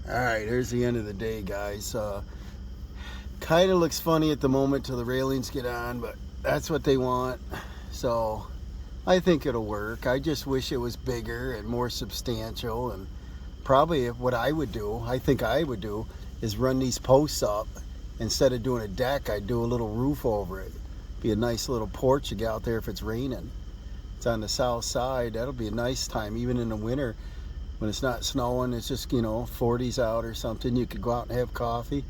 Alright, here's the end of the day, guys. Kind of looks funny at the moment till the railings get on, but that's what they want. So I think it'll work. I just wish it was bigger and more substantial. And probably what I would do, I think I would do, is run these posts up. Instead of doing a deck, I'd do a little roof over it. Be a nice little porch to get out there if it's raining. It's on the south side. That'll be a nice time, even in the winter. When it's not snowing, it's just, 40s out or something. You could go out and have coffee.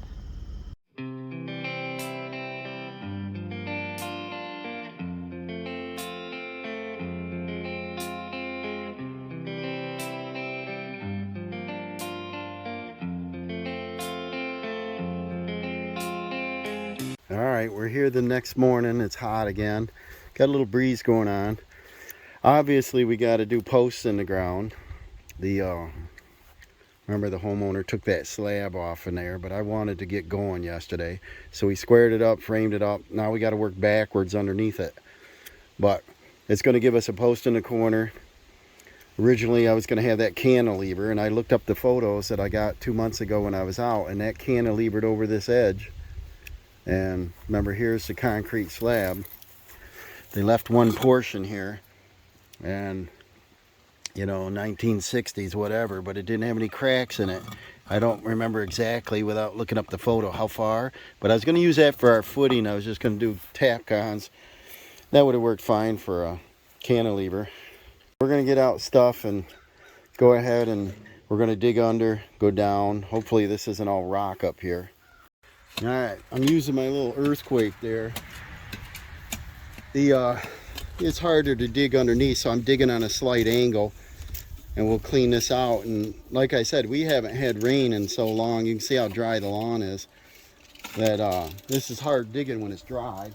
All right, we're here the next morning. It's hot again. Got a little breeze going on. Obviously, we got to do posts in the ground. Remember the homeowner took that slab off in there, but I wanted to get going yesterday. So we squared it up, framed it up. Now we got to work backwards underneath it. But it's going to give us a post in the corner. Originally, I was going to have that cantilever, and I looked up the photos that I got 2 months ago when I was out, and that cantilevered over this edge. And remember, here's the concrete slab. They left one portion here, and 1960s, whatever, but it didn't have any cracks in it. I don't remember exactly without looking up the photo how far, but I was going to use that for our footing. I was just going to do tap-ons. That would have worked fine for a cantilever. We're going to get out stuff and go ahead, and we're going to dig under, go down. Hopefully this isn't all rock up here. All right, I'm using my little earthquake there. It's harder to dig underneath, so I'm digging on a slight angle, and we'll clean this out. And like I said, we haven't had rain in so long. You can see how dry the lawn is. That this is hard digging when it's dry.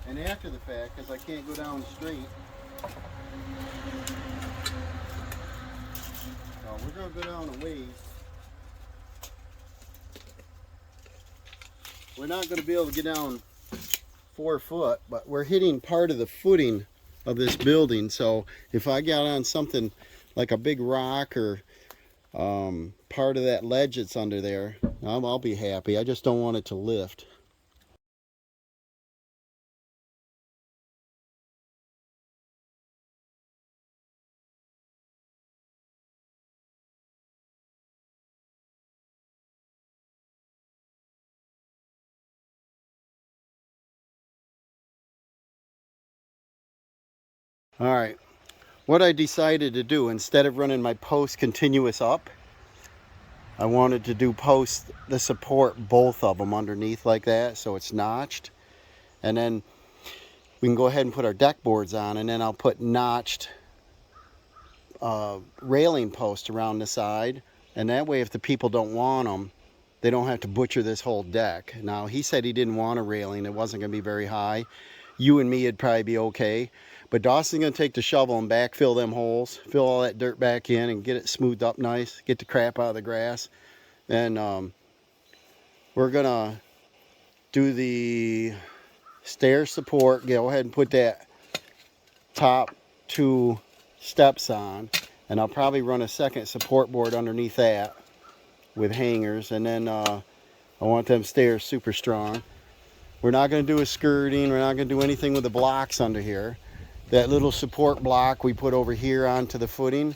And after the fact, because I can't go down straight, we're going to go down a ways. We're not going to be able to get down 4 foot, but we're hitting part of the footing of this building. So if I got on something like a big rock or part of that ledge that's under there, I'll be happy. I just don't want it to lift. All right, what I decided to do, instead of running my post continuous up, I wanted to do post the support both of them underneath like that, so it's notched. And then we can go ahead and put our deck boards on, and then I'll put notched railing posts around the side. And that way, if the people don't want them, they don't have to butcher this whole deck. Now, he said he didn't want a railing. It wasn't going to be very high. You and me would probably be okay. But Dawson's going to take the shovel and backfill them holes, fill all that dirt back in, and get it smoothed up nice, get the crap out of the grass. Then we're going to do the stair support. Go ahead and put that top 2 steps on. And I'll probably run a second support board underneath that with hangers. And then I want them stairs super strong. We're not going to do a skirting. We're not going to do anything with the blocks under here. That little support block we put over here onto the footing,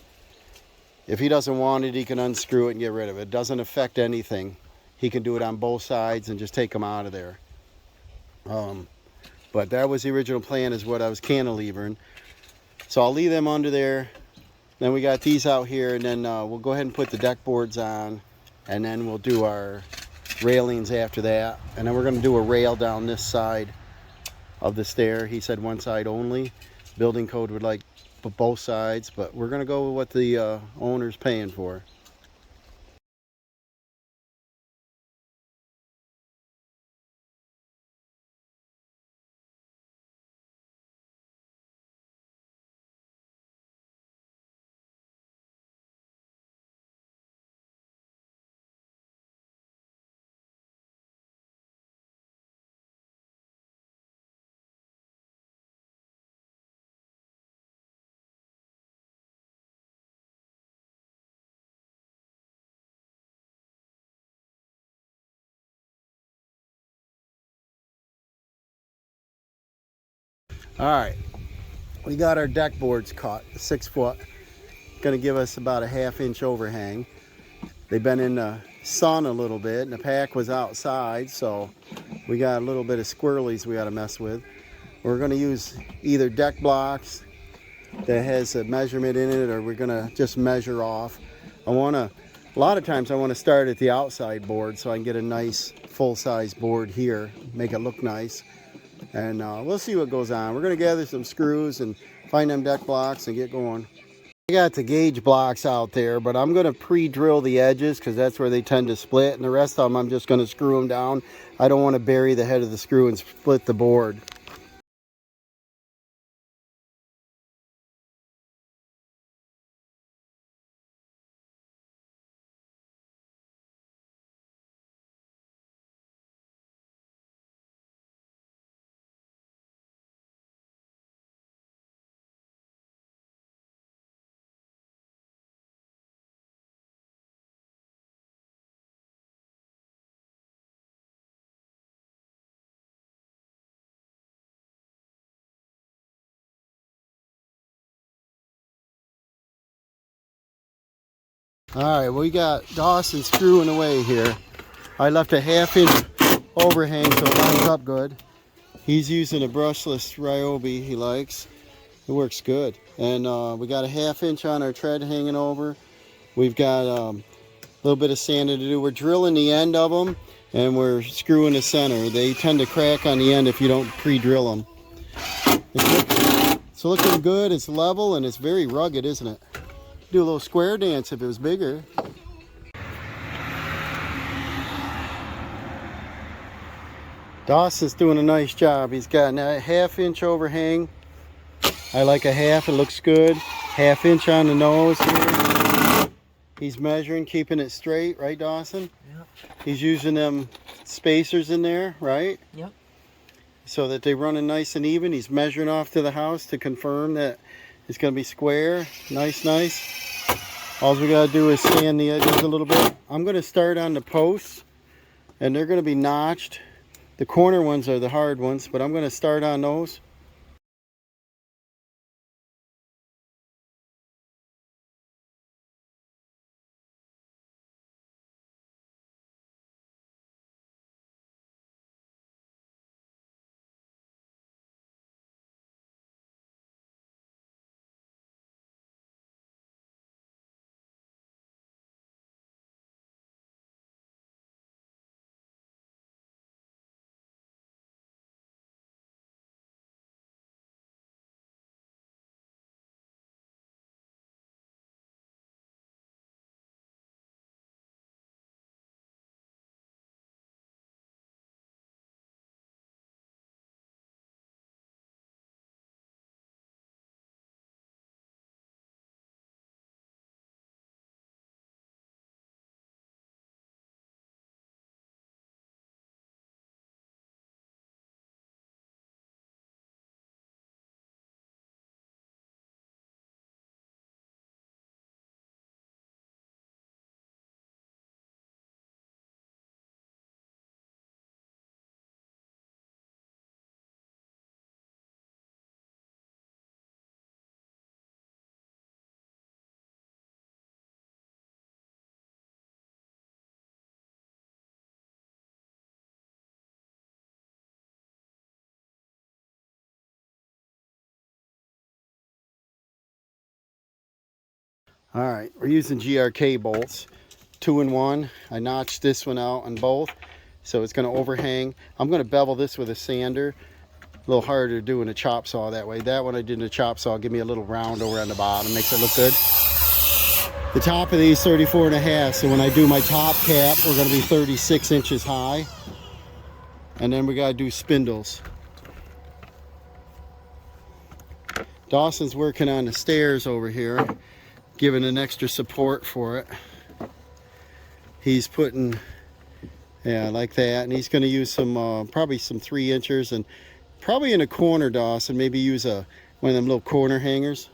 if he doesn't want it, he can unscrew it and get rid of it. It doesn't affect anything. He can do it on both sides and just take them out of there. But that was the original plan, is what I was cantilevering. So I'll leave them under there. Then we got these out here, and then we'll go ahead and put the deck boards on, and then we'll do our railings after that. And then we're going to do a rail down this side of the stair. He said one side only. Building code would like both sides, but we're going to go with what the owner's paying for. All right, we got our deck boards cut, 6 foot. Gonna give us about a 1/2 inch overhang. They've been in the sun a little bit and the pack was outside, so we got a little bit of squirrelies we gotta mess with. We're gonna use either deck blocks that has a measurement in it, or we're gonna just measure off. A lot of times I wanna start at the outside board so I can get a nice full-size board here, make it look nice. And we'll see what goes on. We're gonna gather some screws and find them deck blocks and get going. I got the gauge blocks out there, but I'm gonna pre-drill the edges because that's where they tend to split, and the rest of them I'm just gonna screw them down. I don't want to bury the head of the screw and split the board. All right, we got Dawson screwing away here. I left a 1/2 inch overhang so it lines up good. He's using a brushless Ryobi he likes. It works good. And we got a 1/2 inch on our tread hanging over. We've got a little bit of sanding to do. We're drilling the end of them and we're screwing the center. They tend to crack on the end if you don't pre-drill them. It's looking good, it's level, and it's very rugged, isn't it? Do a little square dance if it was bigger. Dawson's doing a nice job. He's got a 1/2 inch overhang. I like a 1/2, it looks good. 1/2 inch on the nose here. He's measuring, keeping it straight, right, Dawson? Yep. He's using them spacers in there, right? Yep. So that they run nice and even. He's measuring off to the house to confirm that it's going to be square. Nice, nice. All we got to do is sand the edges a little bit. I'm going to start on the posts, and they're going to be notched. The corner ones are the hard ones, but I'm going to start on those. All right, we're using GRK bolts, 2-in-1. I notched this one out on both, so it's going to overhang. I'm going to bevel this with a sander. A little harder to do in a chop saw that way. That one I did in a chop saw, give me a little round over on the bottom, makes it look good. The top of these 34.5, so when I do my top cap, we're going to be 36 inches high. And then we got to do spindles. Dawson's working on the stairs over here, giving an extra support for it. He's putting, yeah, like that, and he's going to use some, probably some 3-inchers, and probably in a corner, Dawson, maybe use one of them little corner hangers.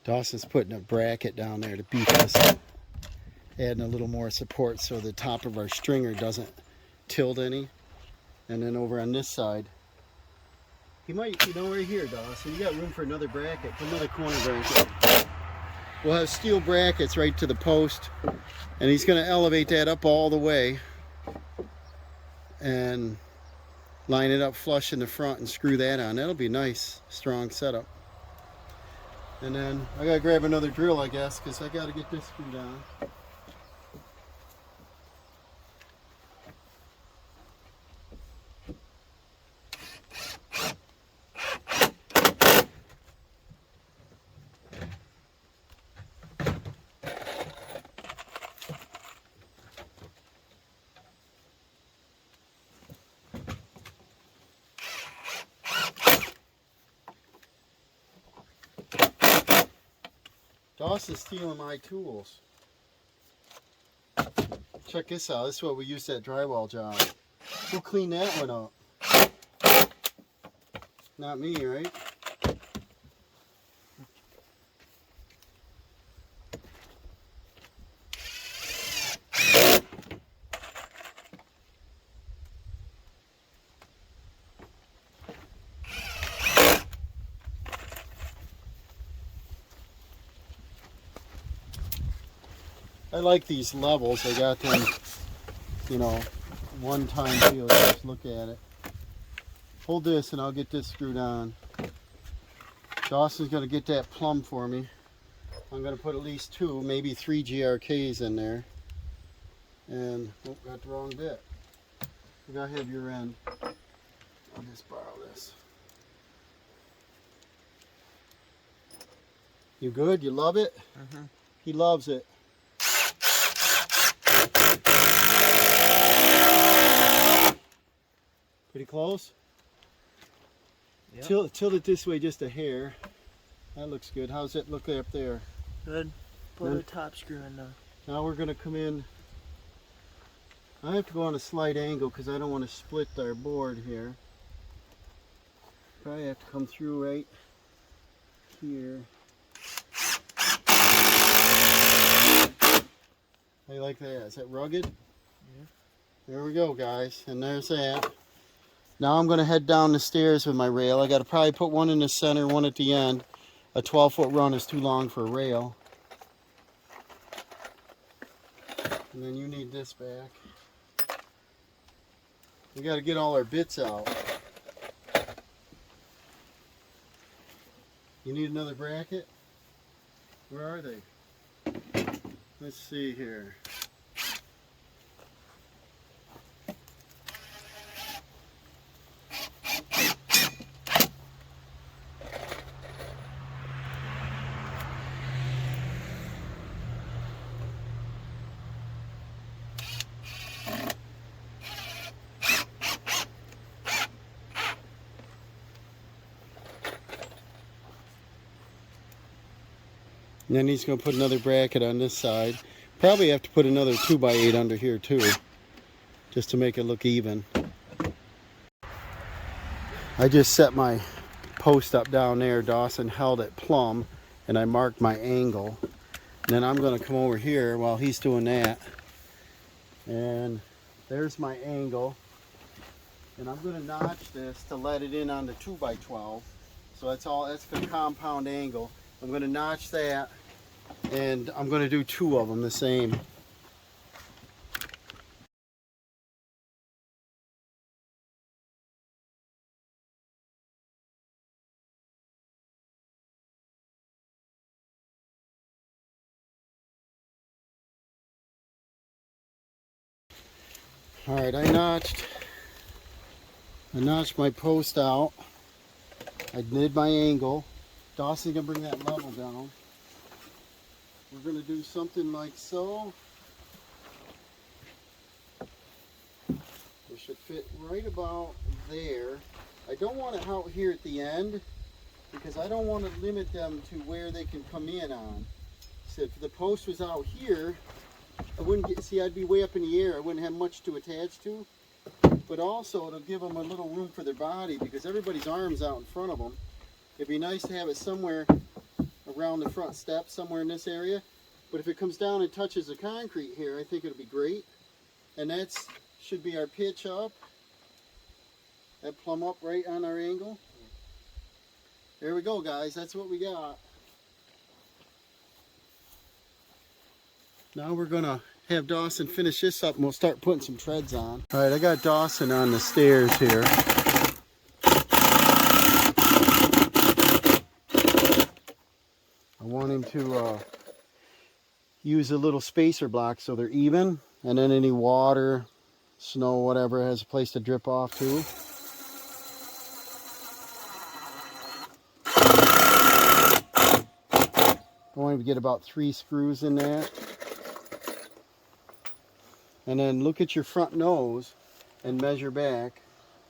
Dawson's putting a bracket down there to beef this up, adding a little more support so the top of our stringer doesn't tilt any. And then over on this side, he might, you know, right here, Dawson, you got room for another bracket, another corner bracket. We'll have steel brackets right to the post, and he's going to elevate that up all the way and line it up flush in the front and screw that on. That'll be a nice, strong setup. And then I gotta grab another drill, I guess, because I gotta get this screwed on. Dawson's stealing my tools. Check this out. This is what we used at drywall job. We'll clean that one up. Not me, right? I like these levels. I got them, you know, one time deal. Just look at it. Hold this and I'll get this screwed on. Dawson's going to get that plumb for me. I'm going to put at least 2, maybe 3 GRKs in there. And, oh, got the wrong bit. You got to have your end. I'll just borrow this. You good? You love it? Mm-hmm. He loves it. Pretty close? Yep. Tilt it this way just a hair. That looks good. How's it look up there? Good. Put the top screw in now. Now we're going to come in. I have to go on a slight angle because I don't want to split our board here. Probably have to come through right here. How you like that? Is that rugged? Yeah. There we go, guys. And there's that. Now I'm going to head down the stairs with my rail. I got to probably put one in the center, one at the end. A 12-foot run is too long for a rail. And then you need this back. We got to get all our bits out. You need another bracket? Where are they? Let's see here. And then he's going to put another bracket on this side. Probably have to put another 2x8 under here too, just to make it look even. I just set my post up down there. Dawson held it plumb, and I marked my angle. And then I'm going to come over here while he's doing that. And there's my angle. And I'm going to notch this to let it in on the 2x12. So that's the compound angle. I'm going to notch that, and I'm going to do 2 of them the same. All right, I notched my post out. I did my angle. Dawson's gonna bring that level down. We're gonna do something like so. It should fit right about there. I don't want it out here at the end because I don't want to limit them to where they can come in on. So if the post was out here, I wouldn't get, see, I'd be way up in the air. I wouldn't have much to attach to. But also it'll give them a little room for their body because everybody's arm's out in front of them. It'd be nice to have it somewhere around the front steps somewhere in this area. But if it comes down and touches the concrete here, I think it'll be great. And that's should be our pitch up. That plumb up right on our angle. There we go, guys. That's what we got. Now we're gonna have Dawson finish this up and we'll start putting some treads on. All right, I got Dawson on the stairs here. I want him to use a little spacer block so they're even, and then any water, snow, whatever has a place to drip off to. I want him to get about 3 screws in there. And then look at your front nose and measure back,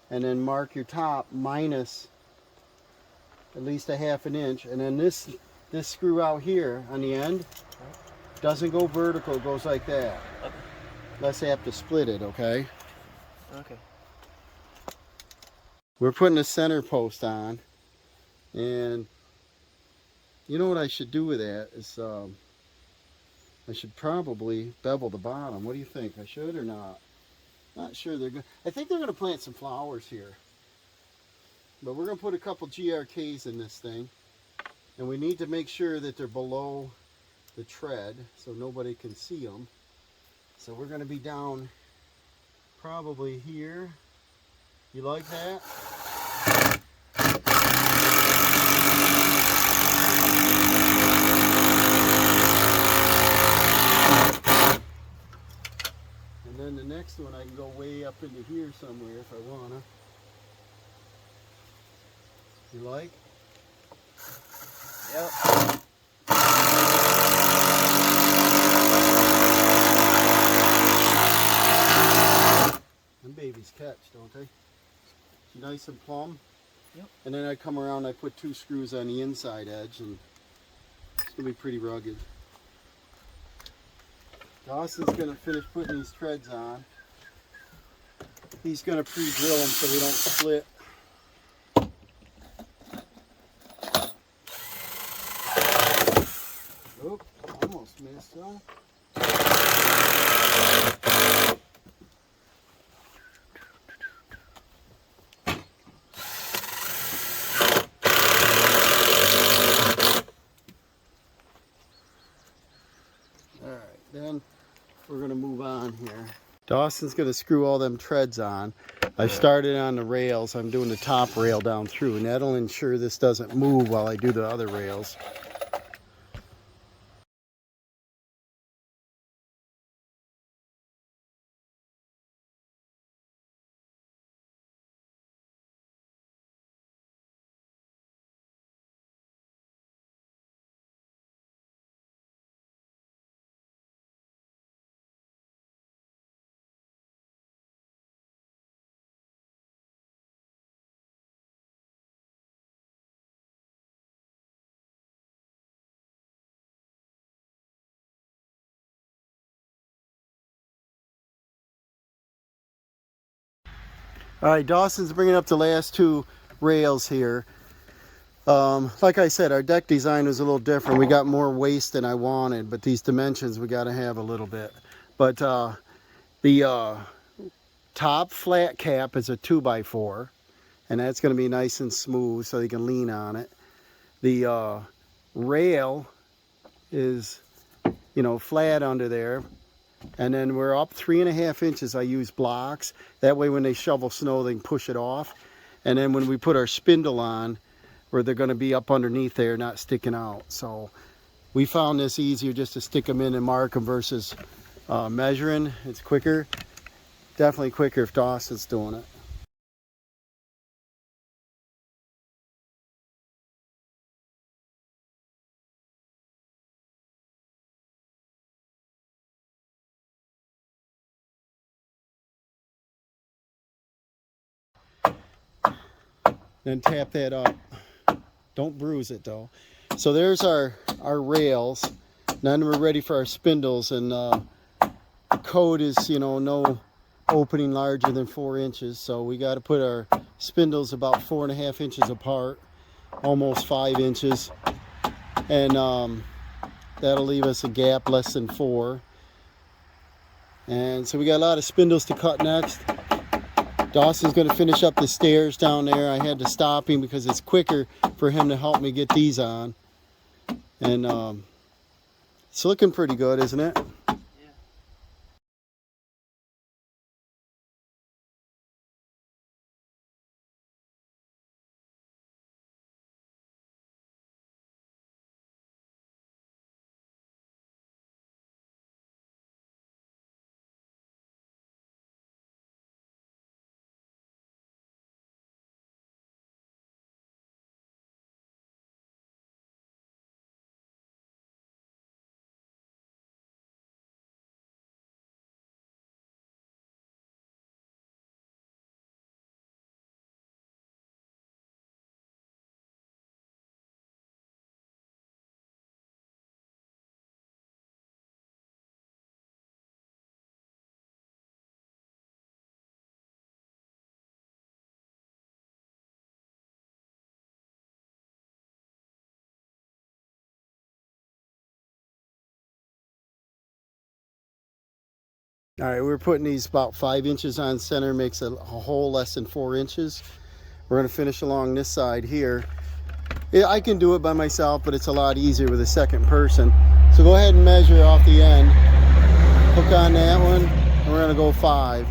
and then mark your top minus at least a ½ an inch. And then this screw out here on the end doesn't go vertical, it goes like that. Okay. Unless they have to split it, okay? Okay. We're putting a center post on, and you know what I should do with that is I should probably bevel the bottom. What do you think? I should or not? Not sure. I think they're going to plant some flowers here. But we're going to put a couple GRKs in this thing. And we need to make sure that they're below the tread so nobody can see them. So we're going to be down probably here. You like that? And then the next one I can go way up into here somewhere if I wanna. You like? Yep. Them babies catch, don't they? Nice and plumb. Yep. And then I come around, I put 2 screws on the inside edge, and it's gonna be pretty rugged. Dawson's gonna finish putting these treads on. He's gonna pre-drill them so they don't split. Oop, almost missed, huh? Alright, then we're going to move on here. Dawson's going to screw all them treads on. I've started on the rails. I'm doing the top rail down through, and that'll ensure this doesn't move while I do the other rails. All right, Dawson's bringing up the last 2 rails here. Like I said, our deck design was a little different. We got more waste than I wanted, but these dimensions we got to have a little bit. But the top flat cap is a 2x4, and that's going to be nice and smooth so you can lean on it. The rail is, you know, flat under there. And then we're up 3.5 inches. I use blocks. That way when they shovel snow, they can push it off. And then when we put our spindle on, where they're going to be up underneath there, not sticking out. So we found this easier just to stick them in and mark them versus measuring. It's quicker. Definitely quicker if Dawson's doing it. Then tap that up. Don't bruise it though. So there's our rails. Then we're ready for our spindles, and the code is, you know, no opening larger than 4 inches. So we got to put our spindles about 4.5 inches apart, almost 5 inches. and that'll leave us a gap less than 4. And so we got a lot of spindles to cut next. Dawson's going to finish up the stairs down there. I had to stop him because it's quicker for him to help me get these on. And it's looking pretty good, isn't it? All right, we're putting these about 5 inches on center, makes a hole less than 4 inches. We're going to finish along this side here. Yeah, I can do it by myself, but it's a lot easier with a second person. So go ahead and measure off the end. Hook on that one, and we're going to go 5.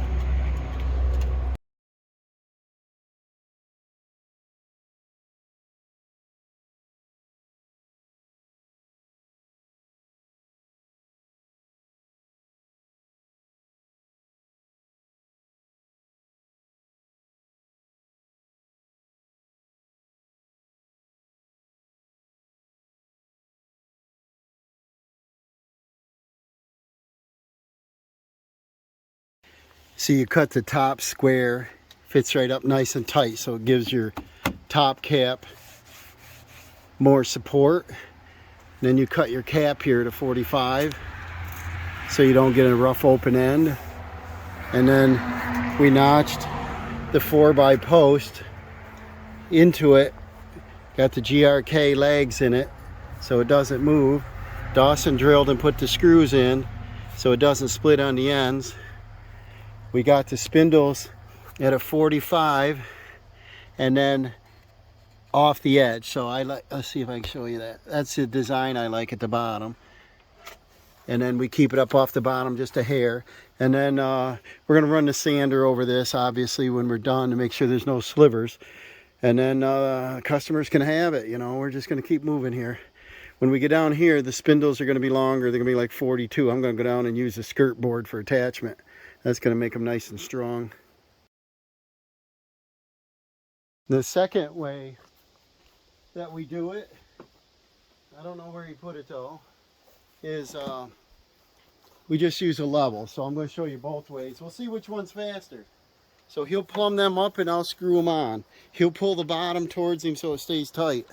So you cut the top square, fits right up nice and tight, so it gives your top cap more support. Then you cut your cap here to 45 so you don't get a rough open end. And then we notched the 4x post into it, got the GRK legs in it so it doesn't move. Dawson drilled and put the screws in so it doesn't split on the ends. We got the spindles at a 45 and then off the edge. So let's see if I can show you that. That's the design I like at the bottom. And then we keep it up off the bottom just a hair. And then we're going to run the sander over this, obviously, when we're done to make sure there's no slivers. And then customers can have it. You know, we're just going to keep moving here. When we get down here, the spindles are going to be longer. They're going to be like 42. I'm going to go down and use the skirt board for attachment. That's going to make them nice and strong. The second way that we do it, I don't know where he put it though, is we just use a level. So I'm going to show you both ways. We'll see which one's faster. So he'll plumb them up and I'll screw them on. He'll pull the bottom towards him so it stays tight.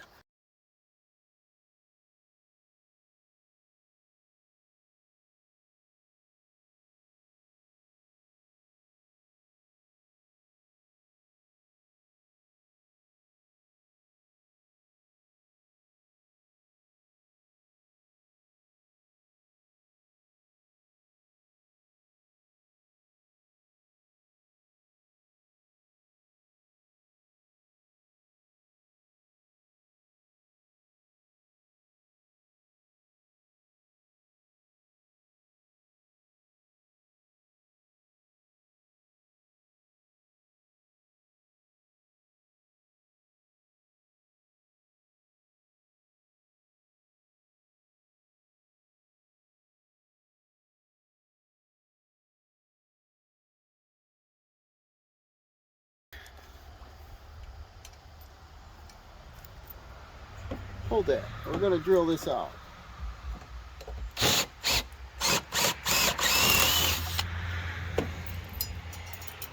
Hold that. We're going to drill this out.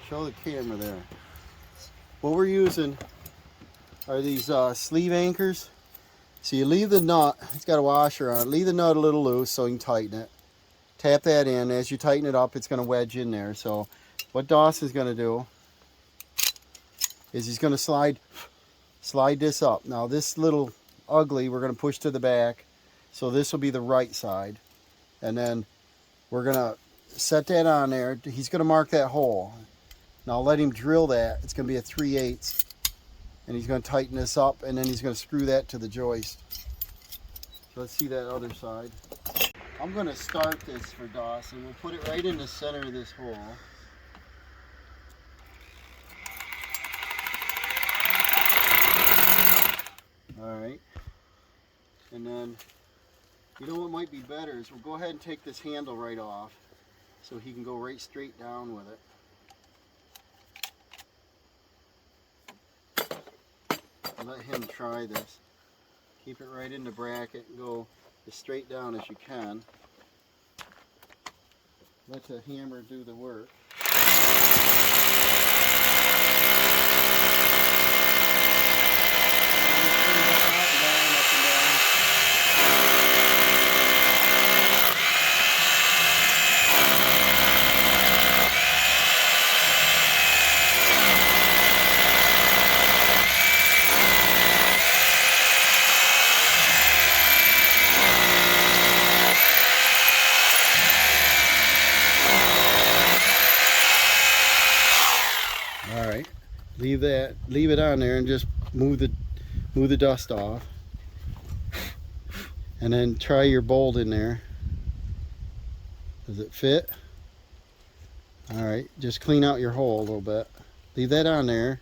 Show the camera there. What we're using are these sleeve anchors. So you leave the nut, it's got a washer on it, leave the nut a little loose so you can tighten it. Tap that in. As you tighten it up, it's going to wedge in there. So what Dawson's going to do is he's going to slide this up. Now this little ugly, we're going to push to the back. So this will be the right side. And then we're going to set that on there. He's going to mark that hole. Now I'll let him drill that. It's going to be a 3/8. And he's going to tighten this up, and then he's going to screw that to the joist. So let's see that other side. I'm going to start this for Dawson. We'll put it right in the center of this hole. Alright. And then, you know what might be better is we'll go ahead and take this handle right off so he can go right straight down with it. Let him try this. Keep it right in the bracket and go as straight down as you can. Let the hammer do the work. Alright, leave it on there and just move the dust off. And then try your bolt in there. Does it fit? Alright, just clean out your hole a little bit. Leave that on there.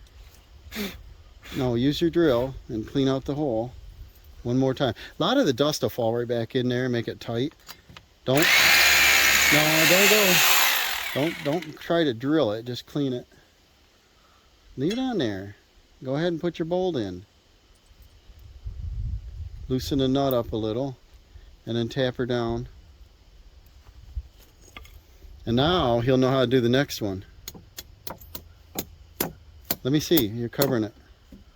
No, use your drill and clean out the hole. One more time. A lot of the dust will fall right back in there and make it tight. Don't try to drill it, just clean it. Leave it on there. Go ahead and put your bolt in. Loosen the nut up a little and then tap her down. And now he'll know how to do the next one. Let me see, you're covering it.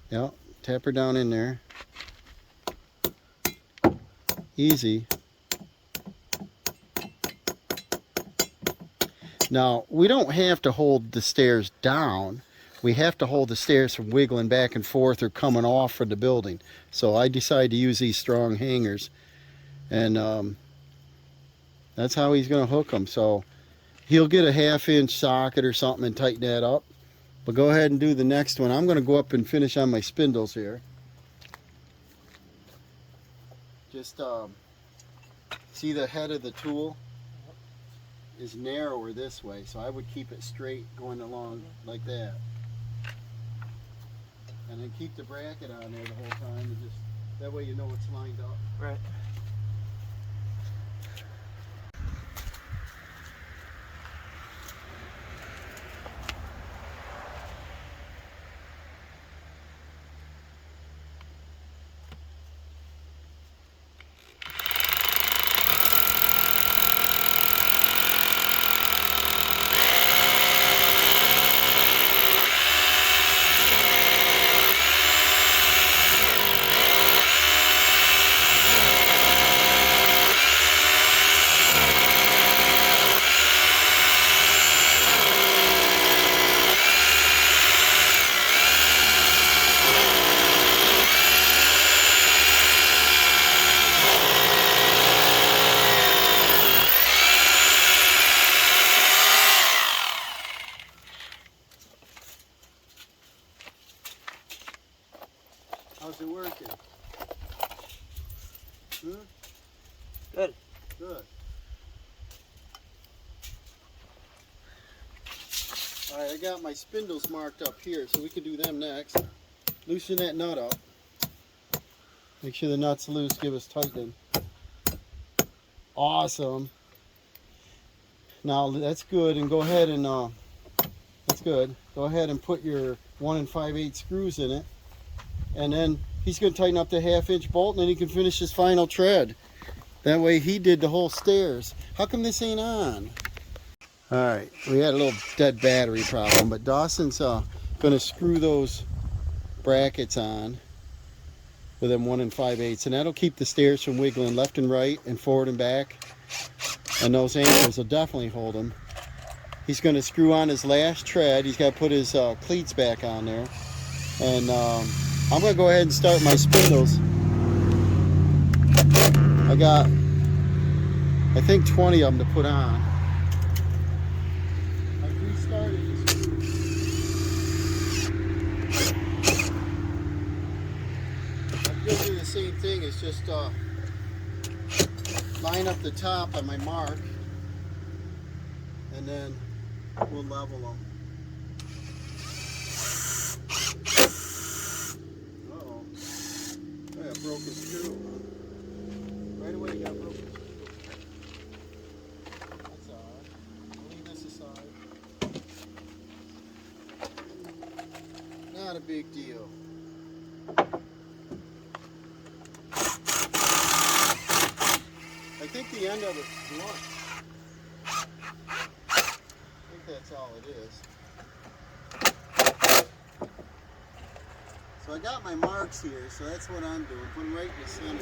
Yeah, tap her down in there. Easy. Now, we don't have to hold the stairs down. We have to hold the stairs from wiggling back and forth or coming off for the building. So I decided to use these strong hangers. And that's how he's going to hook them. So he'll get a 1/2-inch socket or something and tighten that up. But go ahead and do the next one. I'm going to go up and finish on my spindles here. Just see the head of the tool is narrower this way. So I would keep it straight going along like that. And then keep the bracket on there the whole time, and just that way you know it's lined up. Right. How's it working? Good. Good. Alright, I got my spindles marked up here, so we can do them next. Loosen that nut up. Make sure the nut's loose, give us tightening. Awesome. Now that's good, and go ahead and that's good. Go ahead and put your 1 5/8 screws in it. And then he's going to tighten up the 1/2-inch bolt, and then he can finish his final tread. That way he did the whole stairs. How come this ain't on? Alright, we had a little dead battery problem, but Dawson's going to screw those brackets on with them 1 5/8, and that'll keep the stairs from wiggling left and right and forward and back. And those anchors will definitely hold them. He's going to screw on his last tread. He's got to put his cleats back on there. And I'm going to go ahead and start my spindles. I got, I think 20 of them to put on. I restarted this. I'm going to do the same thing. It's just line up the top on my mark, and then we'll level them. Uh-oh. I got broken screw. Right away got broken screw. That's alright. I'll leave this aside. Not a big deal. I think the end of it's blunt. I think that's all it is. So I got my marks here, so that's what I'm doing. Put them right in the center.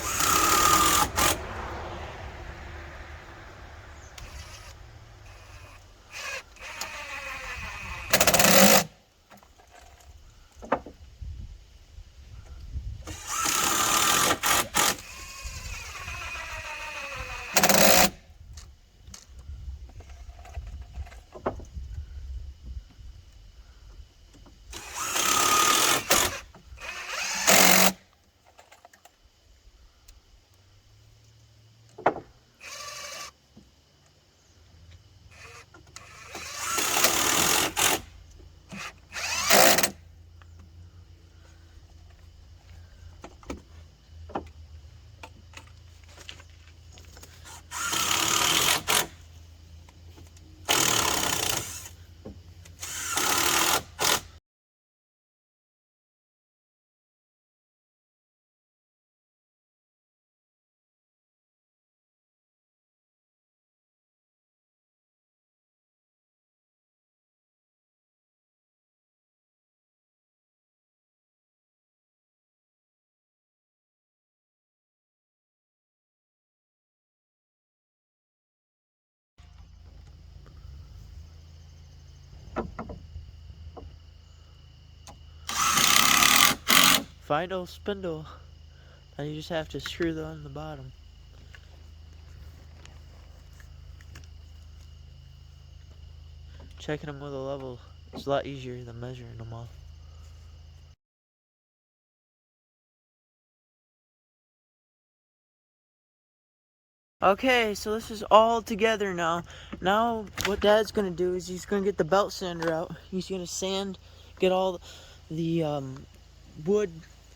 Final spindle. And you just have to screw them on the bottom. Checking them with a level is a lot easier than measuring them off. Okay, so this is all together now. Now what Dad's gonna do is he's gonna get the belt sander out. He's gonna sand, get all the wood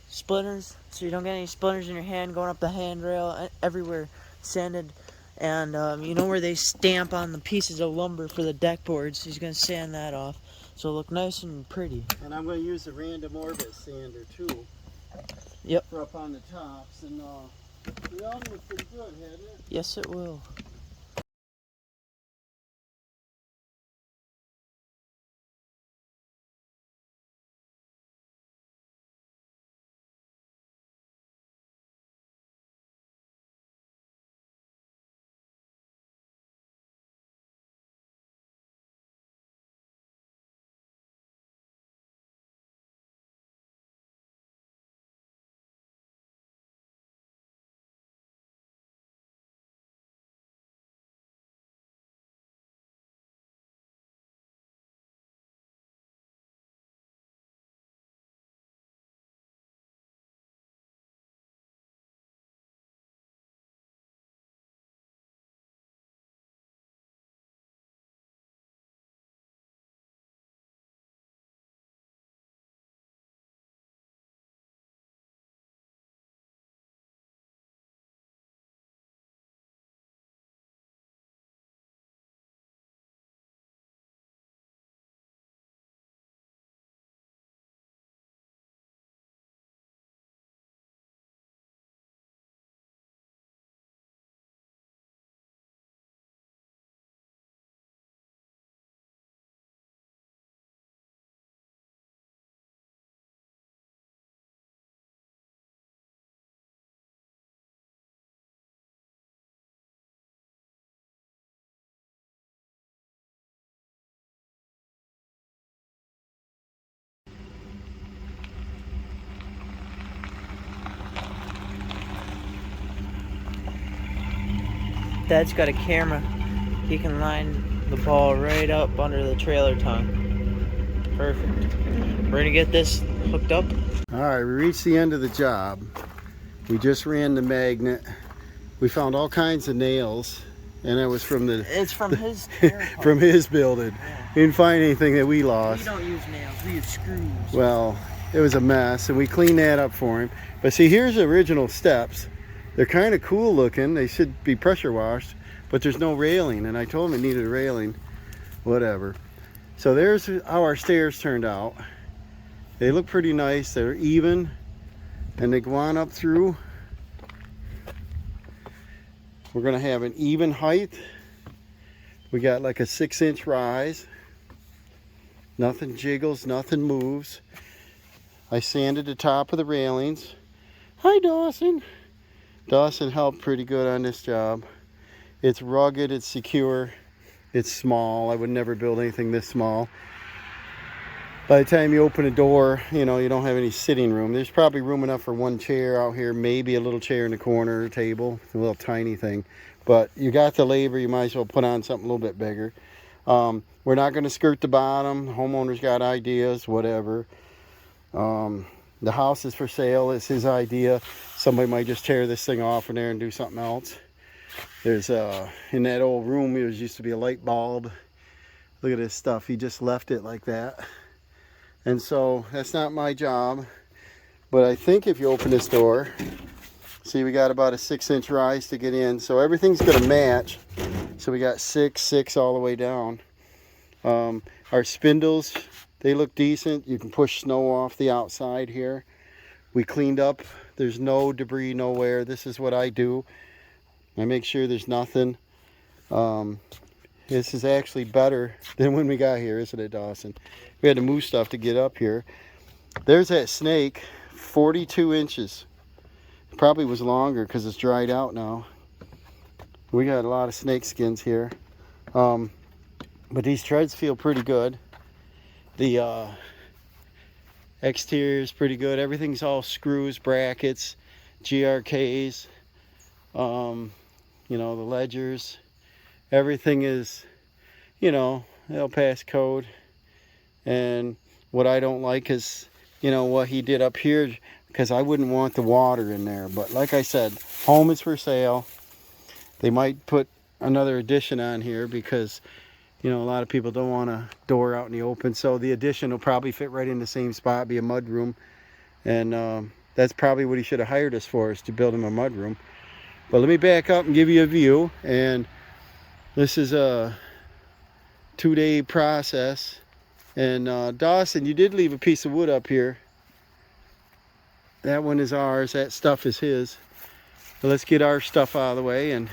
splinters, so you don't get any splinters in your hand going up the handrail, everywhere sanded. And you know where they stamp on the pieces of lumber for the deck boards? He's gonna sand that off, so it'll look nice and pretty. And I'm going to use the random orbit sander too. Yep. For up on the tops. And the oven was pretty good, hadn't it? Yes, it will. Dad's got a camera. He can line the ball right up under the trailer tongue. Perfect. We're gonna get this hooked up. All right, we reached the end of the job. We just ran the magnet. We found all kinds of nails, and that was from It's from his air pump. from his building. Yeah. We didn't find anything that we We lost. don't use nails, we use screws. Well, it was a mess, and we cleaned that up for him. But see, here's the original steps. They're kind of cool looking. They should be pressure washed, but there's no railing, and I told him it needed a railing. Whatever. So there's how our stairs turned out. They look pretty nice. They're even, and they go on up through. We're gonna have an even height. We got like a 6-inch rise. Nothing jiggles, nothing moves. I sanded the top of the railings. Hi, Dawson. Dawson helped pretty good on this job. It's rugged, it's secure, it's small. I would never build anything this small. By the time you open a door, you know, you don't have any sitting room. There's probably room enough for one chair out here, maybe a little chair in the corner, a table, a little tiny thing. But you got the labor, you might as well put on something a little bit bigger. We're not going to skirt the bottom. Homeowner's got ideas, whatever. The house is for sale. It's his idea. Somebody might just tear this thing off in there and do something else. There's in that old room, there used to be a light bulb. Look at this stuff. He just left it like that. And so that's not my job. But I think if you open this door, see, we got about a 6-inch rise to get in. So everything's going to match. So we got 6, 6 all the way down. Our spindles, they look decent. You can push snow off the outside here. We cleaned up. There's no debris nowhere. This is what I do. I make sure there's nothing. This is actually better than when we got here, isn't it, Dawson? We had to move stuff to get up here. There's that snake, 42 inches. Probably was longer because it's dried out now. We got a lot of snake skins here. But these treads feel pretty good. The exterior is pretty good. Everything's all screws, brackets, GRKs, you know, the ledgers. Everything is, you know, they'll pass code. And what I don't like is, you know, what he did up here, because I wouldn't want the water in there. But like I said, home is for sale. They might put another addition on here because, you know, a lot of people don't want a door out in the open. So the addition will probably fit right in the same spot, be a mud room. And that's probably what he should have hired us for, is to build him a mud room. But let me back up and give you a view. And this is a 2-day process. And Dawson, you did leave a piece of wood up here. That one is ours. That stuff is his. But let's get our stuff out of the way. And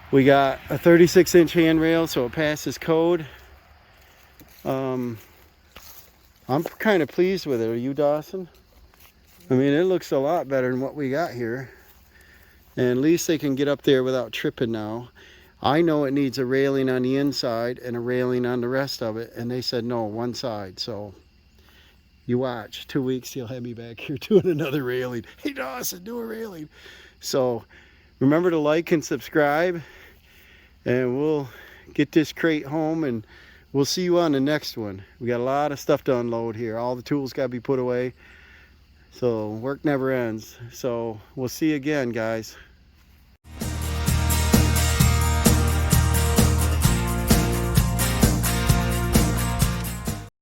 we got a 36-inch handrail, so it passes code. I'm kind of pleased with it. Are you, Dawson? I mean, it looks a lot better than what we got here. And at least they can get up there without tripping now. I know it needs a railing on the inside and a railing on the rest of it. And they said, no, one side. So you watch. 2 weeks, he'll have me back here doing another railing. Hey, Dawson, do a railing. So remember to like and subscribe. And we'll get this crate home, and we'll see you on the next one. We got a lot of stuff to unload here. All the tools got to be put away. So work never ends. So we'll see you again, guys.